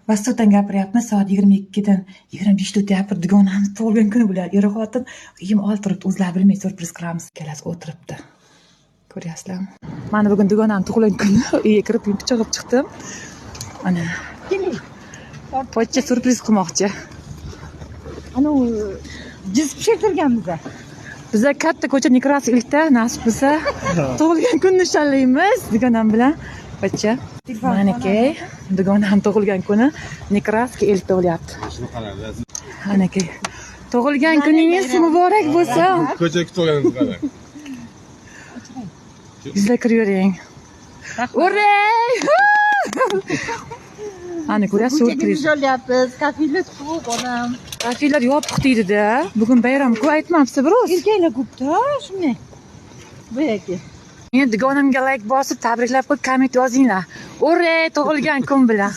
Vostoqdan gapiryapmiz. Soat 22dan 25da o'tyapti. Dugonamiz tug'ilgan kuni bilan er-xotin uyim olib turibdi. O'zlari bilmay surpriz qilamiz. Ikkalasi o'tiribdi. Ko'ryapsizlarmi? Mana bugun dugonam tug'ilgan kuni uyga kirib picha olib chiqdim. Ana. Pochcha surpriz qilmoqchi. Ana jiz pishirtirganmiz. Biza katta ko'cha Nekrasovlikda nasib bo'lsa tug'ilgan kunni nishonlaymiz dugonam bilan. Pochcha. Maniki dugonam tug'ilgan kuni Nekrasovga eltib olyapti. Maniki. Tug'ilgan kuningiz muborak bo'lsin. Ko'cha kutganimiz qarang. Yuzla kiravering. Uray! Ana ko'rasiz, surpriz. Jo'lyapmiz. Kafillar ko'p onam. Kafillar yopiq deydi-da. Bugun bayram-ku aytmabsiz biroz. Erkaklar ko'p-da, shunday. Bu yoki. Meni dugonamga like bosib tabriklab qo'yib komment yozinglar. Uray tug'ilgan kun bilan.